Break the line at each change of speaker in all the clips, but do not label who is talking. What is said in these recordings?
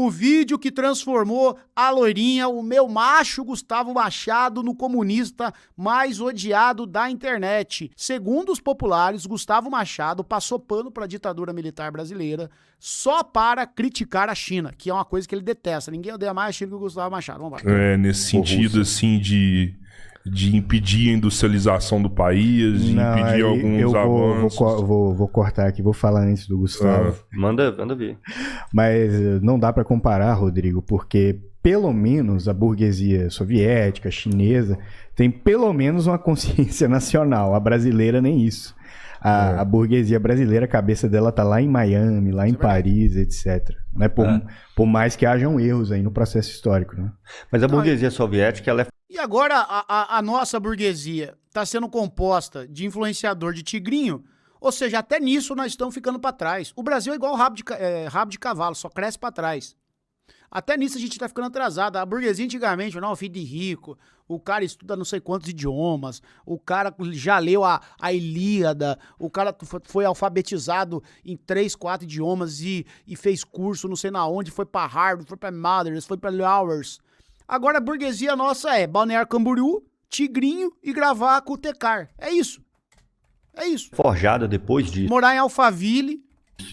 O vídeo que transformou a loirinha, o meu macho Gustavo Machado, no comunista mais odiado da internet. Segundo os populares, Gustavo Machado passou pano para a ditadura militar brasileira só para criticar a China, que é uma coisa que ele detesta. Ninguém odeia mais a China que o Gustavo Machado. Vamos lá.
Nesse sentido, assim, de impedir a industrialização do país, de impedir alguns avanços.
Vou cortar aqui, vou falar antes do Gustavo.
Manda ver.
Mas não dá para comparar, Rodrigo, porque pelo menos a burguesia soviética, chinesa, tem pelo menos uma consciência nacional. A brasileira nem isso. A burguesia brasileira, a cabeça dela tá lá em Miami, lá em Paris, etc. Né? Por mais que hajam erros aí no processo histórico. Né?
Mas a burguesia soviética, ela é...
E agora a nossa burguesia está sendo composta de influenciador de tigrinho, ou seja, até nisso nós estamos ficando para trás. O Brasil é igual rabo de cavalo, só cresce para trás. Até nisso a gente tá ficando atrasado. A burguesia antigamente, não, filho de rico, o cara estuda não sei quantos idiomas, o cara já leu a Ilíada, o cara foi alfabetizado em 3, 4 idiomas e fez curso não sei na onde, foi para Harvard, foi para Mothers, foi para Lowers. Agora a burguesia nossa é Balneário Camboriú, tigrinho e gravar com o Tecar. É isso. É isso.
Forjada depois disso.
Morar em Alphaville.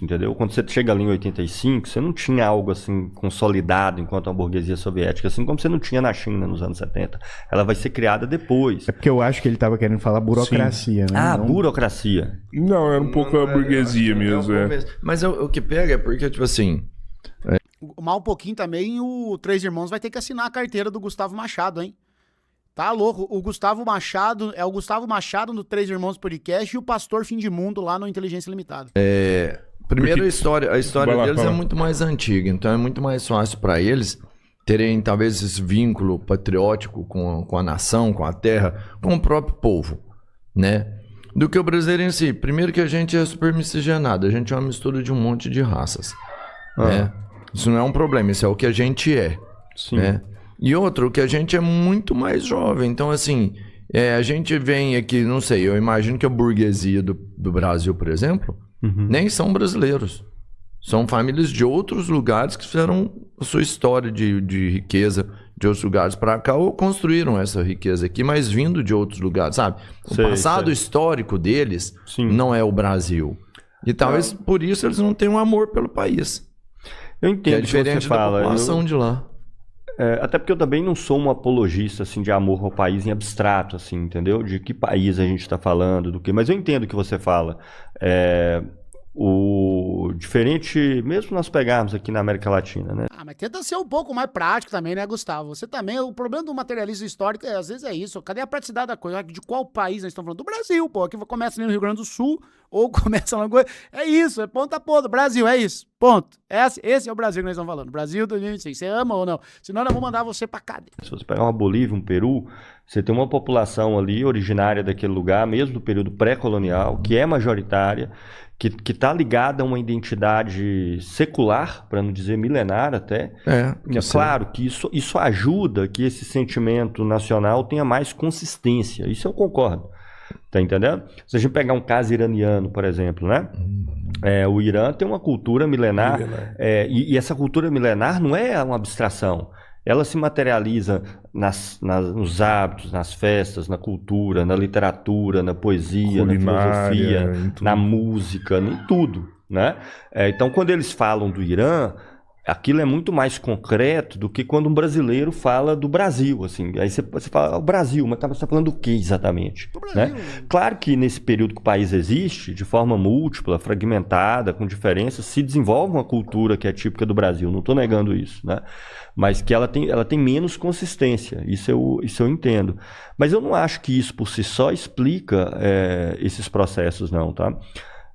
Entendeu? Quando você chega ali em 85, você não tinha algo assim consolidado enquanto a burguesia soviética, assim como você não tinha na China nos anos 70. Ela vai ser criada depois.
É porque eu acho que ele estava querendo falar burocracia,
Sim.
né?
Burocracia.
Não, era um pouco a burguesia mesmo.
Mas o que pega é porque, tipo assim...
Mal um pouquinho também, o Três Irmãos vai ter que assinar a carteira do Gustavo Machado, hein? Tá louco? O Gustavo Machado, é o Gustavo Machado no Três Irmãos Podcast e o Pastor Fim de Mundo lá no Inteligência Limitada.
Primeiro, a história deles é muito mais antiga, então é muito mais fácil para eles terem talvez esse vínculo patriótico com a nação, com a terra, com o próprio povo, né? Do que o brasileiro em si. Primeiro que a gente é super miscigenado, a gente é uma mistura de um monte de raças, né? Isso não é um problema, isso é o que a gente é.
Sim.
Né? E outro, que a gente é muito mais jovem. Então, assim, a gente vem aqui, não sei, eu imagino que a burguesia do Brasil, por exemplo, nem são brasileiros. São famílias de outros lugares que fizeram a sua história de riqueza de outros lugares para cá ou construíram essa riqueza aqui, mas vindo de outros lugares, sabe? O passado histórico deles não é o Brasil. E talvez por isso eles não tenham amor pelo país.
Eu entendo
que é diferente da população de lá.
Até porque eu também não sou um apologista assim, de amor ao país em abstrato, assim, entendeu? De que país a gente está falando, do que. Mas eu entendo o que você fala. O diferente, mesmo nós pegarmos aqui na América Latina, né?
Mas tenta ser um pouco mais prático também, né, Gustavo? Você também, o problema do materialismo histórico, às vezes é isso. Cadê a praticidade da coisa? De qual país nós estamos falando? Do Brasil, pô. Aqui começa ali no Rio Grande do Sul, ou começa lá no Goiás. É isso, é ponta a ponta. Brasil, é isso. Ponto. Esse é o Brasil que nós estamos falando. Brasil 2026. Você ama ou não? Senão eu vou mandar você pra cadeia.
Se você pegar uma Bolívia, um Peru, você tem uma população ali originária daquele lugar, mesmo do período pré-colonial, que é majoritária, que está ligada a uma identidade secular, para não dizer milenar até. É claro que isso ajuda que esse sentimento nacional tenha mais consistência. Isso eu concordo. Tá entendendo? Se a gente pegar um caso iraniano, por exemplo, né? O Irã tem uma cultura milenar, e essa cultura milenar não é uma abstração. Ela se materializa nos hábitos, nas festas, na cultura, na literatura, na poesia, na filosofia, na música, em tudo, né? Então, quando eles falam do Irã, aquilo é muito mais concreto do que quando um brasileiro fala do Brasil, assim. Aí você fala, o Brasil, mas você está falando do que exatamente? Né? Claro que nesse período que o país existe, de forma múltipla, fragmentada, com diferenças, se desenvolve uma cultura que é típica do Brasil, não estou negando isso, né? Mas que ela tem menos consistência, isso eu entendo. Mas eu não acho que isso por si só explica esses processos, não, tá?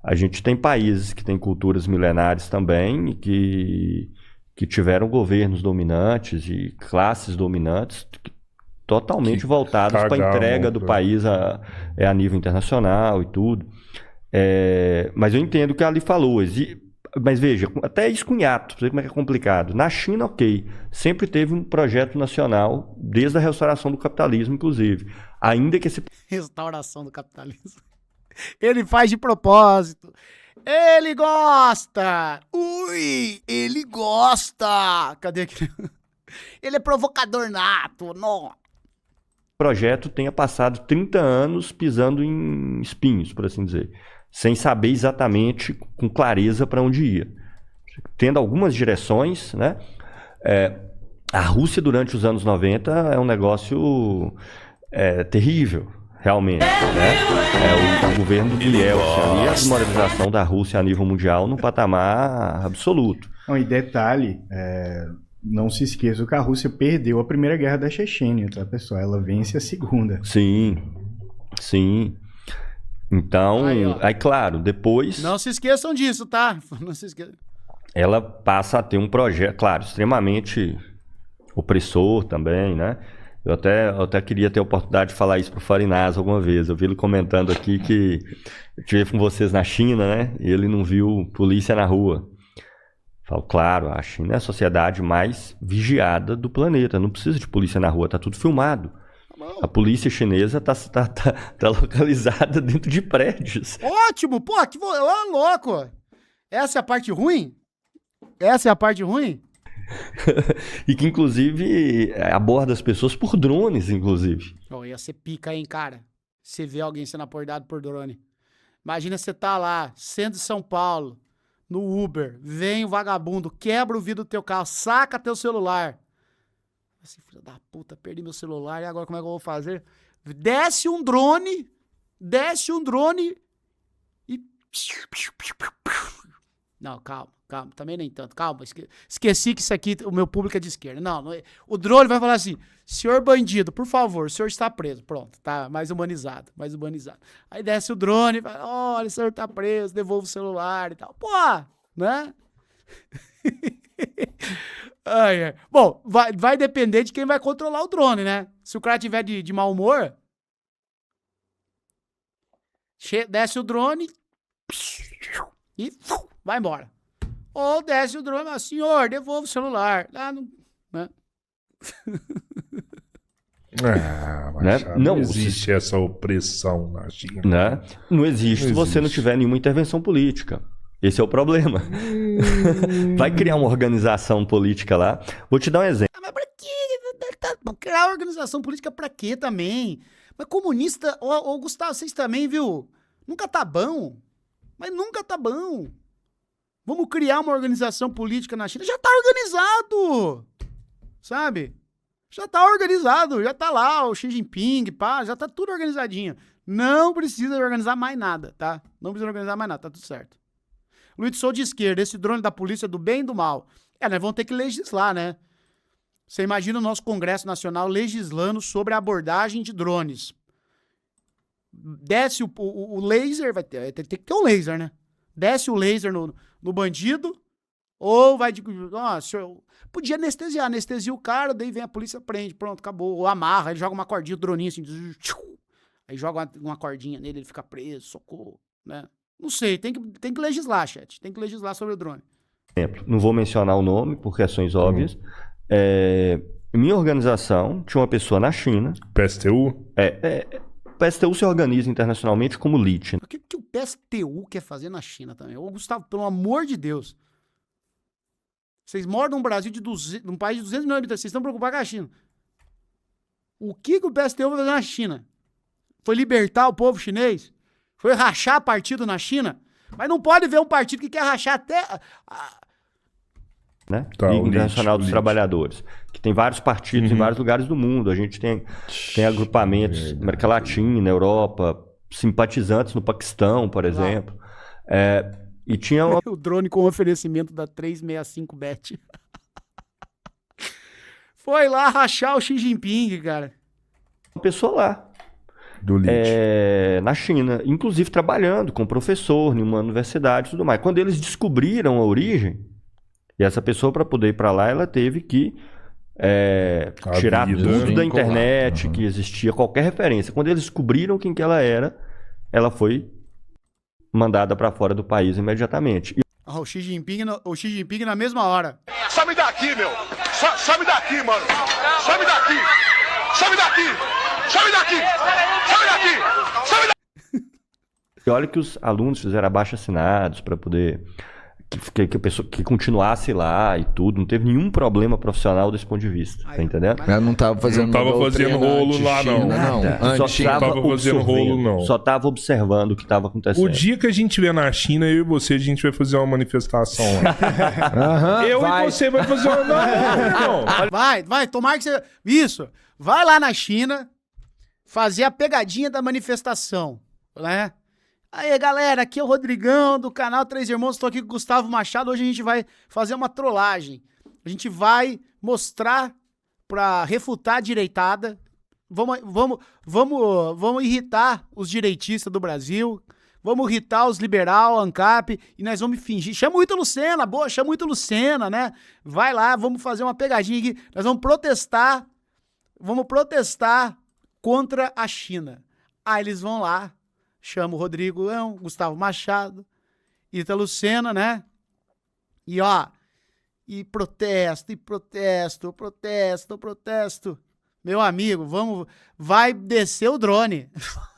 A gente tem países que têm culturas milenares também, e que tiveram governos dominantes e classes dominantes totalmente voltadas para a entrega do país a nível internacional e tudo. Mas eu entendo o que a Ali falou. Mas veja, até isso com hiato, pra você ver como é que é complicado. Na China, ok, sempre teve um projeto nacional, desde a restauração do capitalismo, inclusive. Ainda que esse...
Restauração do capitalismo. Ele faz de propósito. Ele gosta! Ui, ele gosta! Cadê aquele... Ele é provocador nato, não.
O projeto tenha passado 30 anos pisando em espinhos, por assim dizer, sem saber exatamente, com clareza, para onde ia. Tendo algumas direções, né? A Rússia, durante os anos 90, é um negócio terrível, realmente. Né? O governo do Yeltsin ali, a desmoralização da Rússia a nível mundial num patamar absoluto.
Não, e detalhe, não se esqueça que a Rússia perdeu a primeira guerra da Chechênia, tá, pessoal? Ela vence a segunda.
Sim. Então, aí claro, depois...
Não se esqueçam disso, tá? Não se esqueçam.
Ela passa a ter um projeto, claro, extremamente opressor também, né? Eu até queria ter a oportunidade de falar isso pro Farinaz alguma vez. Eu vi ele comentando aqui que eu estive com vocês na China, né? E ele não viu polícia na rua. Falo, claro, a China é a sociedade mais vigiada do planeta. Não precisa de polícia na rua, tá tudo filmado. A polícia chinesa tá localizada dentro de prédios.
Ótimo! Pô, que louco! Essa é a parte ruim? Essa é a parte ruim?
E que, inclusive, aborda as pessoas por drones, inclusive.
Oh, ia ser pica, hein, cara? Você vê alguém sendo abordado por drone. Imagina você tá lá, centro de São Paulo, no Uber, vem o vagabundo, quebra o vidro do teu carro, saca teu celular. Assim, filho da puta, perdi meu celular, e agora como é que eu vou fazer? Desce um drone e... Não, calma, também nem tanto, calma, esqueci que isso aqui, o meu público é de esquerda. Não, o drone vai falar assim, senhor bandido, por favor, o senhor está preso. Pronto, tá mais humanizado. Aí desce o drone e fala, olha, o senhor tá preso, devolva o celular e tal. Pô, né? Ai. Bom, vai depender de quem vai controlar o drone, né? Se o cara tiver de mau humor, desce o drone e vai embora. Ou desce o drone e fala, senhor, devolva o celular. Né?
Não existe essa opressão na China.
Né? Não existe se você não tiver nenhuma intervenção política. Esse é o problema. Vai criar uma organização política lá. Vou te dar um exemplo.
Mas pra quê? Criar organização política pra quê também? Mas comunista, ô Gustavo, vocês também, viu? Nunca tá bom. Mas nunca tá bom. Vamos criar uma organização política na China. Já tá organizado. Sabe? Já tá organizado. Já tá lá o Xi Jinping, pá. Já tá tudo organizadinho. Não precisa organizar mais nada, tá? Não precisa organizar mais nada, tá tudo certo. Luiz, sou de esquerda. Esse drone da polícia é do bem e do mal. Nós vamos ter que legislar, né? Você imagina o nosso Congresso Nacional legislando sobre a abordagem de drones. Desce o laser, vai ter que ter um laser, né? Desce o laser no bandido, ou vai de... senhor, podia anestesia o cara, daí vem a polícia, prende, pronto, acabou. Ou amarra, ele joga uma cordinha, o droninho assim, aí joga uma cordinha nele, ele fica preso, socorro, né? Não sei, tem que legislar, chat, tem que legislar sobre o drone.
Exemplo, não vou mencionar o nome, por questões óbvias. Minha organização tinha uma pessoa na China.
PSTU?
O PSTU se organiza internacionalmente como LIT.
O que o PSTU quer fazer na China também? Ô, Gustavo, pelo amor de Deus. Vocês moram num Brasil num país de 200 milhões de habitantes, vocês estão preocupados com a China. O que o PSTU vai fazer na China? Foi libertar o povo chinês? Foi rachar partido na China? Mas não pode ver um partido que quer rachar até...
Né? Liga Internacional dos Trabalhadores, que tem vários partidos em vários lugares do mundo. A gente tem agrupamentos na América Latina, Europa, simpatizantes no Paquistão, por exemplo. E tinha
o drone com oferecimento da 365Bet. Foi lá rachar o Xi Jinping, cara.
Uma pessoa lá.
Do
na China, inclusive trabalhando com professor em uma universidade e tudo mais. Quando eles descobriram a origem, e essa pessoa, para poder ir para lá, ela teve que tirar tudo da internet, que existia qualquer referência. Quando eles descobriram quem que ela era, ela foi mandada para fora do país imediatamente.
O Xi Jinping na mesma hora.
Some daqui, meu! Some daqui, mano! Some daqui! Some daqui! Some daqui! Some daqui! Some daqui!
E olha que os alunos fizeram abaixo-assinados para poder que a pessoa que continuasse lá e tudo, não teve nenhum problema profissional desse ponto de vista, tá entendendo?
Ela não tava fazendo
rolo lá, não.
Só tava observando o que tava acontecendo.
O dia que a gente estiver na China, eu e você, a gente vai fazer uma manifestação lá. E você vai fazer uma... Não.
Vai, tomara que você... Isso, vai lá na China fazer a pegadinha da manifestação, né? Aí, galera, aqui é o Rodrigão do canal Três Irmãos, estou aqui com o Gustavo Machado. Hoje a gente vai fazer uma trollagem. A gente vai mostrar para refutar a direitada. Vamos irritar os direitistas do Brasil. Vamos irritar os liberal, ANCAP, e nós vamos fingir. Chama o Ítalo Lucena, chama o Ítalo Lucena, né? Vai lá, vamos fazer uma pegadinha aqui. Nós vamos protestar contra a China. Aí eles vão lá. Chama o Rodrigo, Gustavo Machado, Ítalo Lucena, né? E e protesto. Meu amigo, vai descer o drone.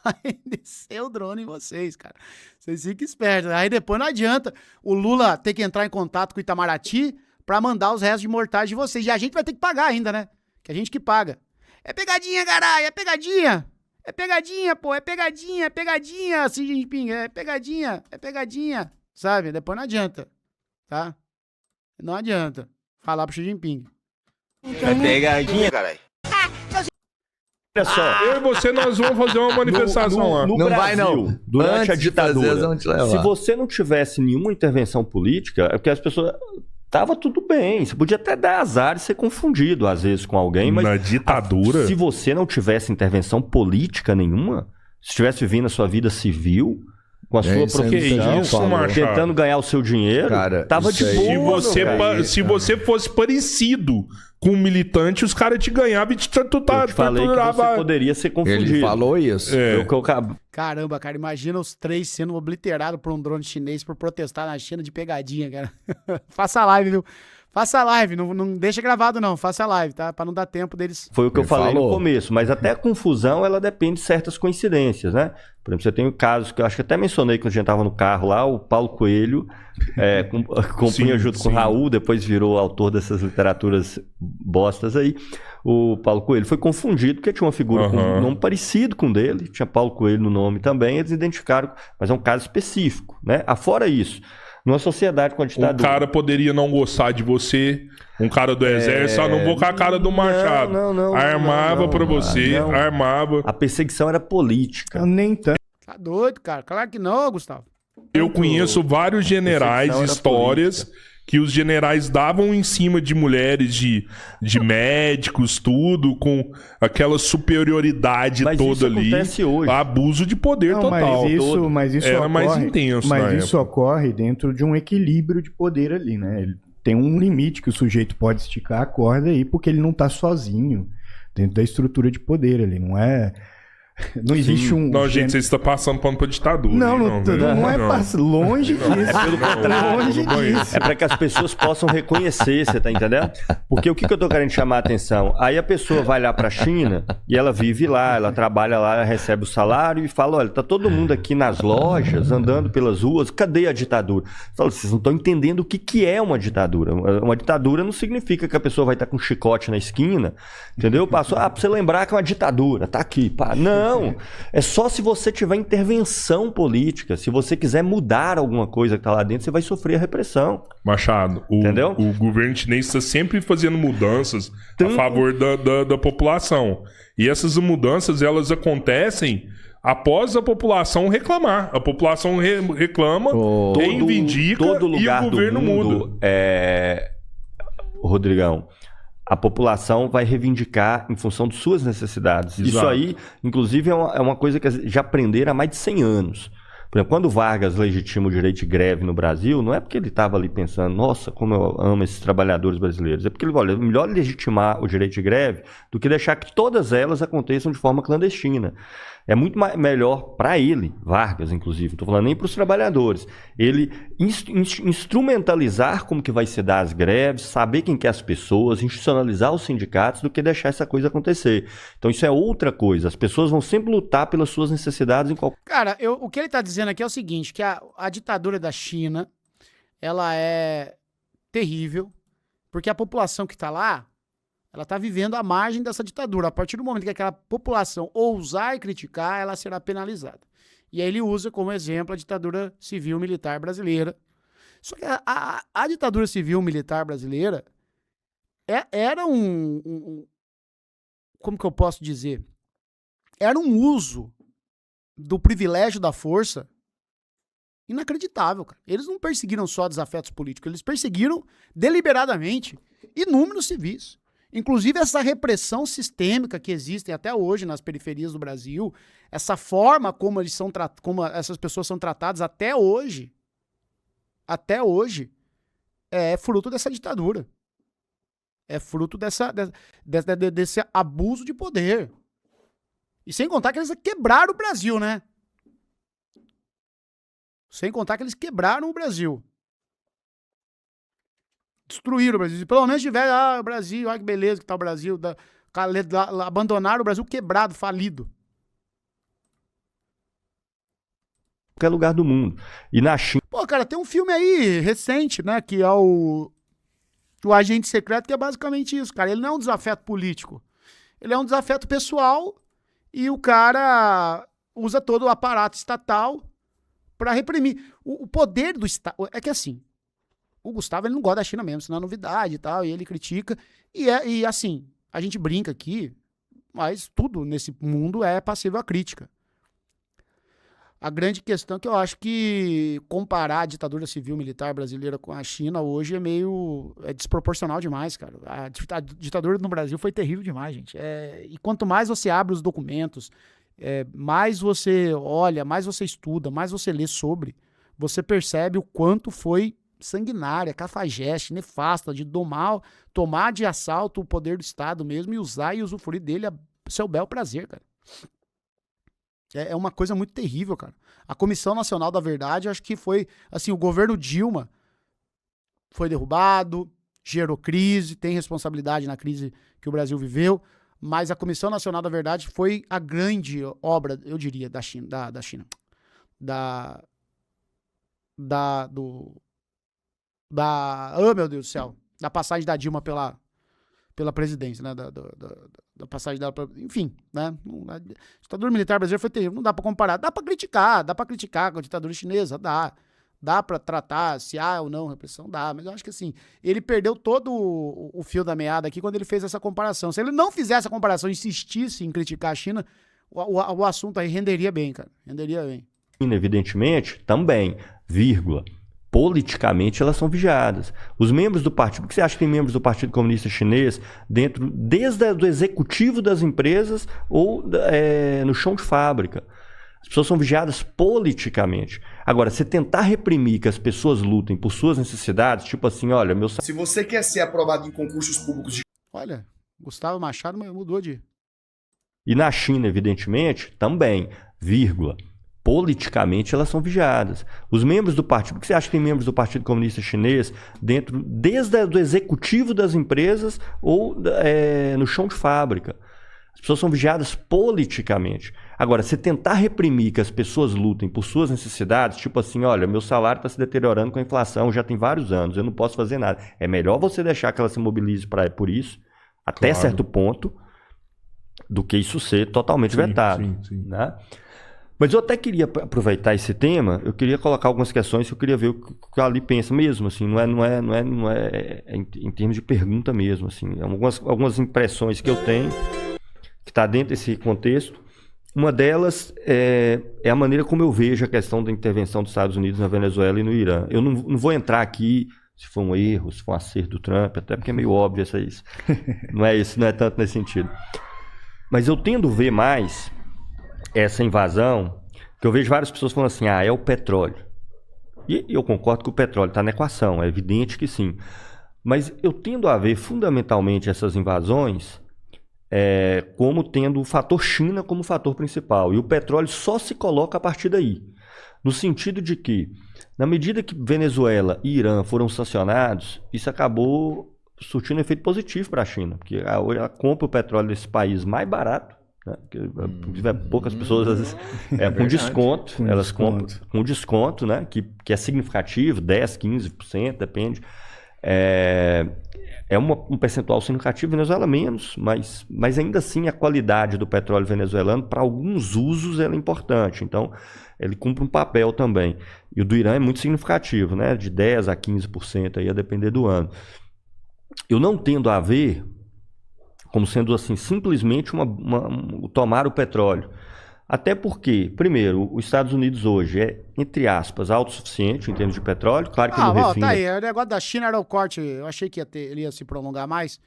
Vai descer o drone em vocês, cara. Vocês fiquem espertos. Aí depois não adianta o Lula ter que entrar em contato com o Itamaraty pra mandar os restos de mortais de vocês. E a gente vai ter que pagar ainda, né? Que a gente que paga. É pegadinha, caralho, é pegadinha. É pegadinha, pô, é pegadinha, Xi Jinping, é pegadinha, sabe? Depois não adianta, tá? Não adianta falar pro Xi Jinping.
É pegadinha, caralho.
Olha só.
Eu e você, nós vamos fazer uma manifestação lá.
No
não
Brasil,
vai, não.
Durante
Antes
a ditadura,
de fazer,
se você não tivesse nenhuma intervenção política, é porque as pessoas... Tava tudo bem, você podia até dar azar e ser confundido às vezes com alguém, mas...
Na ditadura?
Se você não tivesse intervenção política nenhuma, se estivesse vivendo a sua vida civil, com a sua profissão, tentando ganhar o seu dinheiro,
cara,
tava de boa.
Se você fosse parecido com um militante, os caras te ganhavam e te torturavam.
Eu te falei que você poderia ser confundido.
Ele falou isso.
Caramba, cara, imagina os três sendo obliterados por um drone chinês por protestar na China de pegadinha, cara. Faça live, viu? Faça live, não deixa gravado não, faça live, tá? Pra não dar tempo deles...
Foi o que eu falei no começo, mas até a confusão, ela depende de certas coincidências, né? Por exemplo, você tem casos que eu acho que até mencionei quando a gente tava no carro lá, o Paulo Coelho compunha junto com o Raul, depois virou autor dessas literaturas bostas aí. O Paulo Coelho foi confundido porque tinha uma figura com um nome parecido com o dele, tinha Paulo Coelho no nome também, eles identificaram, mas é um caso específico, né? Afora isso, numa sociedade com a ditadura...
Um cara poderia não gostar de você, um cara do exército, não vou com a cara do Machado. Armava pra você, armava.
A perseguição era política.
Nem tanto.
Tá doido, cara? Claro que não, Gustavo.
Eu conheço vários generais, histórias... que os generais davam em cima de mulheres, de médicos, tudo, com aquela superioridade
mas
toda
isso
ali.
Acontece hoje.
Abuso de poder total.
Mas isso
era
ocorre,
mais intenso.
Mas isso ocorre dentro de um equilíbrio de poder ali, né? Ele tem um limite que o sujeito pode esticar a corda aí, porque ele não tá sozinho dentro da estrutura de poder ali, não é... Não existe um...
Não, gente, você está passando pano pra ditadura.
Não é longe disso.
É para que as pessoas possam reconhecer, você tá entendendo? Porque o que eu tô querendo chamar a atenção? Aí a pessoa vai lá pra China e ela vive lá, ela trabalha lá, ela recebe o salário e fala, olha, tá todo mundo aqui nas lojas, andando pelas ruas, cadê a ditadura? Fala, vocês não estão entendendo o que é uma ditadura. Uma ditadura não significa que a pessoa vai estar com um chicote na esquina, entendeu? Passou, pra você lembrar que é uma ditadura, tá aqui, pá. Não, é só se você tiver intervenção política, se você quiser mudar alguma coisa que tá lá dentro, você vai sofrer a repressão.
Machado, o governo chinês está sempre fazendo mudanças a favor da população. E essas mudanças, elas acontecem após a população reclamar. A população reclama, reivindica e o governo muda.
Rodrigão, a população vai reivindicar em função de suas necessidades.
Exato.
Isso aí, inclusive, é uma coisa que já aprenderam há mais de 100 anos. Por exemplo, quando o Vargas legitima o direito de greve no Brasil, não é porque ele estava ali pensando, nossa, como eu amo esses trabalhadores brasileiros. É porque ele olha, é melhor legitimar o direito de greve do que deixar que todas elas aconteçam de forma clandestina. É muito melhor para ele, Vargas, inclusive, não estou falando nem para os trabalhadores, ele instrumentalizar como que vai se dar as greves, saber quem que é as pessoas, institucionalizar os sindicatos, do que deixar essa coisa acontecer. Então isso é outra coisa, as pessoas vão sempre lutar pelas suas necessidades em qualquer...
Cara, o que ele está dizendo dizendo aqui é o seguinte, que a ditadura da China, ela é terrível, porque a população que está lá, ela está vivendo à margem dessa ditadura. A partir do momento que aquela população ousar e criticar, ela será penalizada. E aí ele usa como exemplo a ditadura civil-militar brasileira. Só que a ditadura civil-militar brasileira era como que eu posso dizer? Era um uso do privilégio da força inacreditável, cara. Eles não perseguiram só desafetos políticos, eles perseguiram deliberadamente inúmeros civis. Inclusive essa repressão sistêmica que existe até hoje nas periferias do Brasil, essa forma como como essas pessoas são tratadas até hoje, é fruto dessa ditadura. É fruto desse abuso de poder. E sem contar que eles quebraram o Brasil, né? Sem contar que eles quebraram o Brasil. Destruíram o Brasil. Pelo menos tiveram, o Brasil, olha que beleza que tá o Brasil. Abandonaram o Brasil quebrado, falido.
Qualquer lugar do mundo. E na China...
Pô, cara, tem um filme aí recente, né? Que é o Agente Secreto, que é basicamente isso, cara. Ele não é um desafeto político. Ele é um desafeto pessoal e o cara usa todo o aparato estatal pra reprimir. O poder do Estado... É que assim, o Gustavo ele não gosta da China mesmo, senão é novidade e tal, e ele critica. E assim, a gente brinca aqui, mas tudo nesse mundo é passível à crítica. A grande questão é que eu acho que comparar a ditadura civil-militar brasileira com a China hoje é desproporcional demais, cara. A ditadura no Brasil foi terrível demais, gente. E quanto mais você abre os documentos, mais você olha, mais você estuda, mais você lê sobre, você percebe o quanto foi sanguinária, cafajeste, nefasta, de tomar de assalto o poder do Estado mesmo e usar e usufruir dele a seu bel prazer, cara. É uma coisa muito terrível, cara. A Comissão Nacional da Verdade, acho que foi, assim, o governo Dilma foi derrubado, gerou crise, tem responsabilidade na crise que o Brasil viveu, mas a Comissão Nacional da Verdade foi a grande obra, eu diria, da China, oh, meu Deus do céu, da passagem da Dilma pela presidência, né, da passagem dela, enfim, né, a ditadura militar brasileira foi terrível, não dá pra comparar, dá pra criticar com a ditadura chinesa, dá pra tratar se há ou não repressão, dá, mas eu acho que assim, ele perdeu todo o fio da meada aqui quando ele fez essa comparação. Se ele não fizesse essa comparação, insistisse em criticar a China, o assunto aí renderia bem, cara, renderia bem.
Evidentemente, também, vírgula. Politicamente elas são vigiadas. Os membros do partido, por que você acha que tem membros do Partido Comunista Chinês desde o executivo das empresas ou no chão de fábrica? As pessoas são vigiadas politicamente. Agora, você tentar reprimir que as pessoas lutem por suas necessidades, tipo assim, olha,
Se você quer ser aprovado em concursos públicos de...
Olha, Gustavo Machado mudou de...
E na China, evidentemente, também, vírgula. Politicamente elas são vigiadas. Os membros do partido, por que você acha que tem membros do Partido Comunista Chinês desde o executivo das empresas ou no chão de fábrica? As pessoas são vigiadas politicamente. Agora, você tentar reprimir que as pessoas lutem por suas necessidades, tipo assim, olha, meu salário está se deteriorando com a inflação, já tem vários anos, eu não posso fazer nada. É melhor você deixar que ela se mobilize por isso, até certo ponto, do que isso ser totalmente vetado. Sim. Né? Mas eu até queria aproveitar esse tema, eu queria colocar algumas questões que eu queria ver o que a Ali pensa mesmo, assim, não é em termos de pergunta mesmo, assim, algumas impressões que eu tenho, que está dentro desse contexto. Uma delas é a maneira como eu vejo a questão da intervenção dos Estados Unidos na Venezuela e no Irã. Eu não vou entrar aqui se foi um erro, se foi um acerto do Trump, até porque é meio óbvio isso. Não é tanto nesse sentido. Mas eu tendo a ver mais essa invasão, que eu vejo várias pessoas falando assim, é o petróleo. E eu concordo que o petróleo está na equação, é evidente que sim. Mas eu tendo a ver fundamentalmente essas invasões como tendo o fator China como fator principal. E o petróleo só se coloca a partir daí. No sentido de que, na medida que Venezuela e Irã foram sancionados, isso acabou surtindo um efeito positivo para a China. Porque ela compra o petróleo desse país mais barato, né? Porque, poucas pessoas, às vezes, com desconto, elas compram com desconto, né? Que é significativo, 10%, 15%, depende. É um percentual significativo, Venezuela menos, mas ainda assim a qualidade do petróleo venezuelano, para alguns usos, ela é importante. Então, ele cumpre um papel também. E o do Irã é muito significativo, né? De 10% a 15%, aí, a depender do ano. Eu não tendo a ver como sendo assim, simplesmente tomar o petróleo. Até porque, primeiro, os Estados Unidos hoje é, entre aspas, autossuficiente em termos de petróleo. Claro que não refina.
Tá aí, o negócio da China era o corte, eu achei que ele ia se prolongar mais,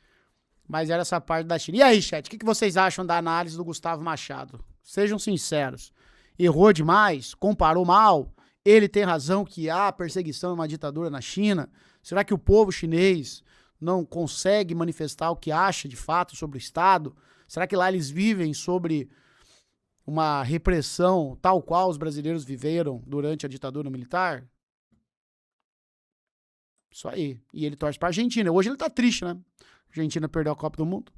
mas era essa parte da China. E aí, chat, o que vocês acham da análise do Gustavo Machado? Sejam sinceros. Errou demais? Comparou mal? Ele tem razão que há perseguição e uma ditadura na China? Será que o povo chinês não consegue manifestar o que acha de fato sobre o Estado? Será que lá eles vivem sobre uma repressão tal qual os brasileiros viveram durante a ditadura militar? Isso aí. E ele torce pra Argentina. Hoje ele tá triste, né? A Argentina perdeu a Copa do Mundo.